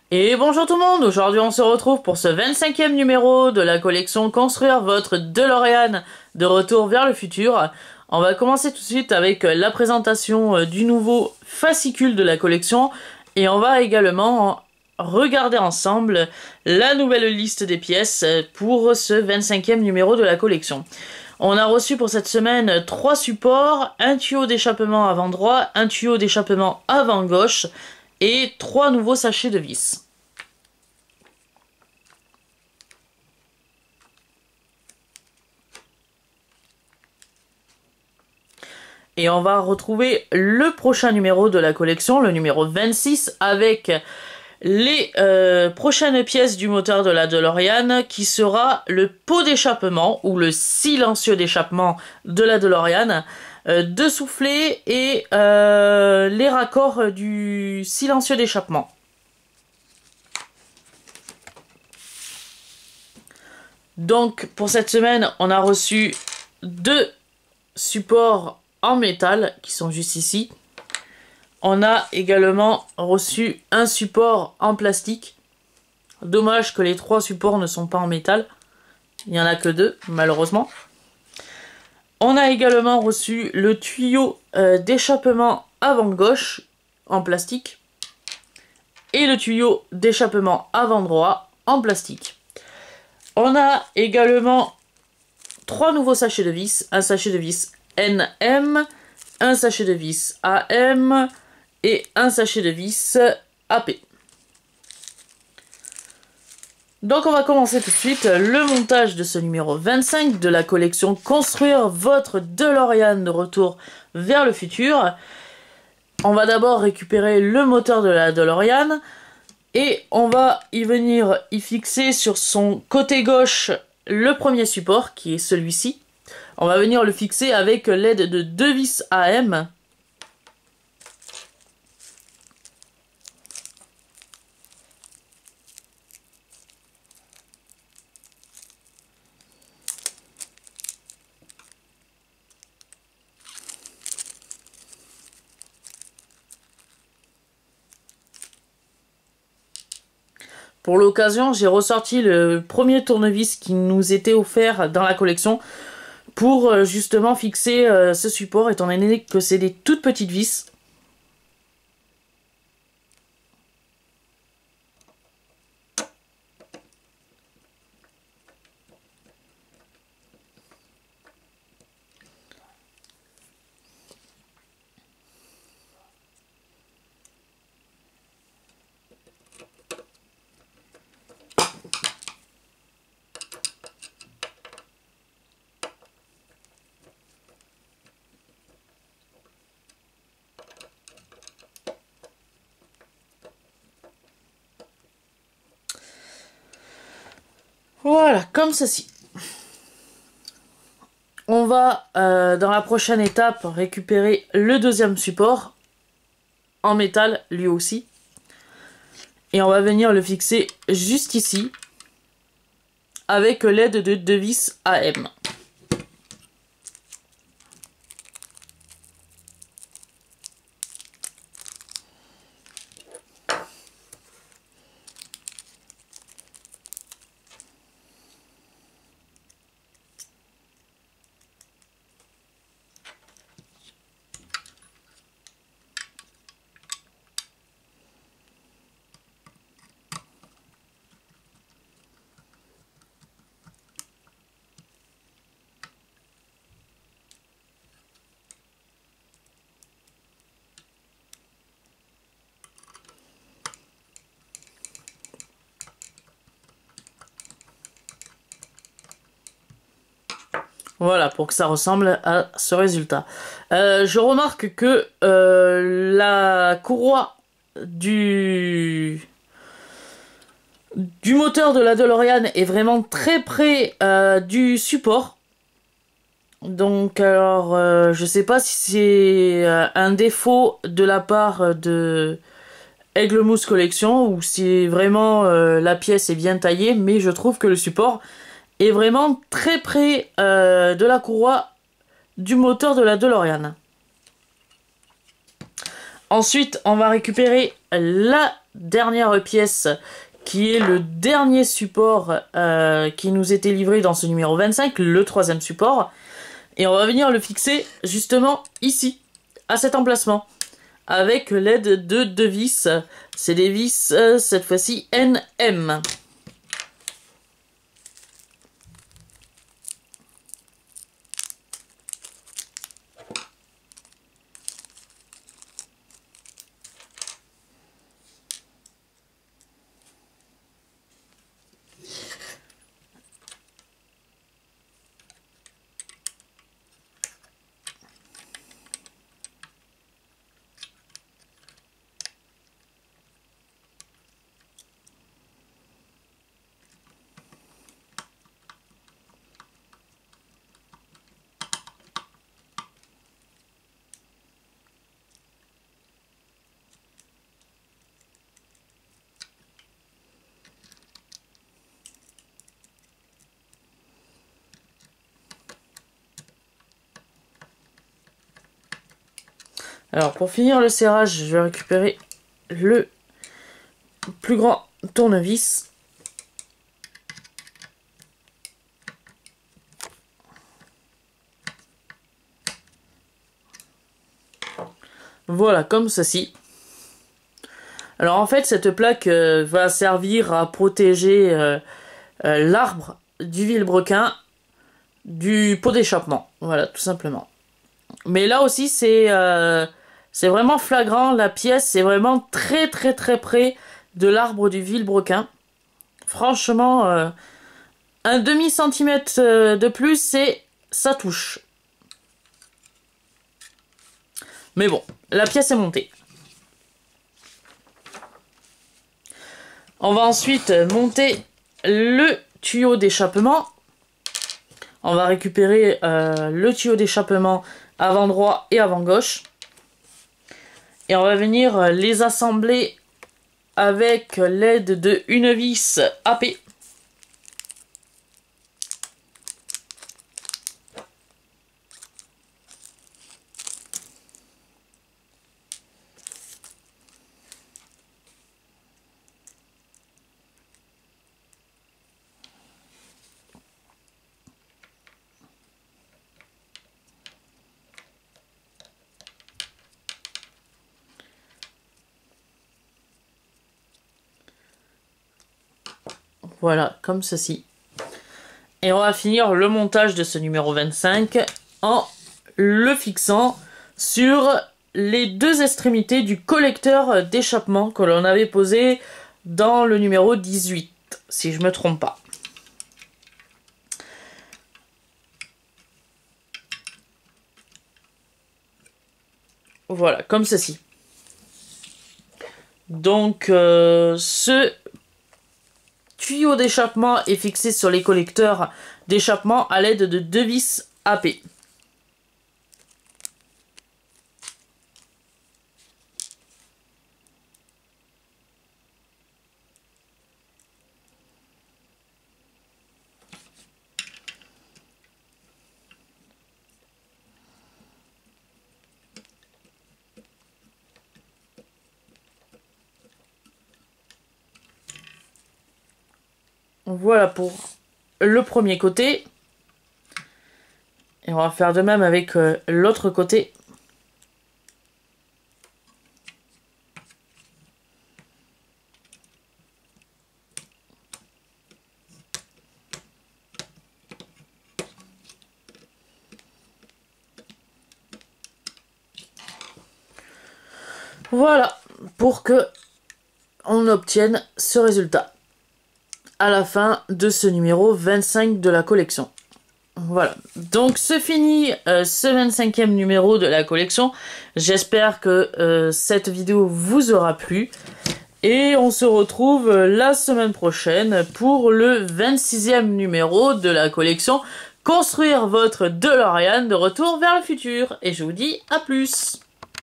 Et bonjour tout le monde, aujourd'hui on se retrouve pour ce 25e numéro de la collection Construire votre DeLorean de retour vers le futur. On va commencer tout de suite avec la présentation du nouveau fascicule de la collection et on va également regarder ensemble la nouvelle liste des pièces pour ce 25e numéro de la collection. On a reçu pour cette semaine 3 supports, un tuyau d'échappement avant droit, un tuyau d'échappement avant gauche et 3 nouveaux sachets de vis. Et on va retrouver le prochain numéro de la collection, le numéro 26, avec les prochaines pièces du moteur de la DeLorean, qui sera le pot d'échappement, ou le silencieux d'échappement de la DeLorean, deux soufflets et les raccords du silencieux d'échappement. Donc, pour cette semaine, on a reçu 2 supports en métal, qui sont juste ici. On a également reçu un support en plastique. Dommage que les 3 supports ne sont pas en métal. Il n'y en a que 2, malheureusement. On a également reçu le tuyau d'échappement avant gauche en plastique. Et le tuyau d'échappement avant droit en plastique. On a également 3 nouveaux sachets de vis. Un sachet de vis NM, un sachet de vis AM et un sachet de vis AP. Donc on va commencer tout de suite le montage de ce numéro 25 de la collection Construire votre DeLorean de retour vers le futur. On va d'abord récupérer le moteur de la DeLorean et on va y fixer sur son côté gauche le premier support qui est celui-ci. On va venir le fixer avec l'aide de 2 vis AM. Pour l'occasion, j'ai ressorti le premier tournevis qui nous était offert dans la collection pour justement fixer ce support, étant donné que c'est des toutes petites vis. Voilà, comme ceci. On va, dans la prochaine étape, récupérer le deuxième support, en métal, lui aussi. Et on va venir le fixer juste ici, avec l'aide de 2 vis AM. Voilà, pour que ça ressemble à ce résultat. Je remarque que la courroie du moteur de la DeLorean est vraiment très près du support. Donc, alors, je sais pas si c'est un défaut de la part de Aigle Mousse Collection ou si vraiment la pièce est bien taillée, mais je trouve que le support est vraiment très près de la courroie du moteur de la DeLorean. Ensuite, on va récupérer la dernière pièce qui est le dernier support qui nous était livré dans ce numéro 25, le 3e support. Et on va venir le fixer justement ici, à cet emplacement, avec l'aide de 2 vis. C'est des vis, cette fois-ci, NM. Alors pour finir le serrage, je vais récupérer le plus grand tournevis. Voilà, comme ceci. Alors en fait, cette plaque va servir à protéger l'arbre du vilebrequin du pot d'échappement. Voilà, tout simplement. Mais là aussi, c'est vraiment flagrant. La pièce est vraiment très très très près de l'arbre du vilebrequin. Franchement, un demi-centimètre de plus et ça touche. Mais bon, la pièce est montée. On va ensuite monter le tuyau d'échappement. On va récupérer le tuyau d'échappement avant droit et avant gauche. Et on va venir les assembler avec l'aide de une vis AP. Voilà, comme ceci. Et on va finir le montage de ce numéro 25 en le fixant sur les 2 extrémités du collecteur d'échappement que l'on avait posé dans le numéro 18, si je ne me trompe pas. Voilà, comme ceci. Donc, ce tuyau d'échappement est fixé sur les collecteurs d'échappement à l'aide de 2 vis AP. Voilà pour le premier côté. Et on va faire de même avec l'autre côté. Voilà, pour que on obtienne ce résultat à la fin de ce numéro 25 de la collection. Voilà, donc se finit ce 25e numéro de la collection. J'espère que cette vidéo vous aura plu. Et on se retrouve la semaine prochaine pour le 26e numéro de la collection Construire votre DeLorean de retour vers le futur. Et je vous dis à plus.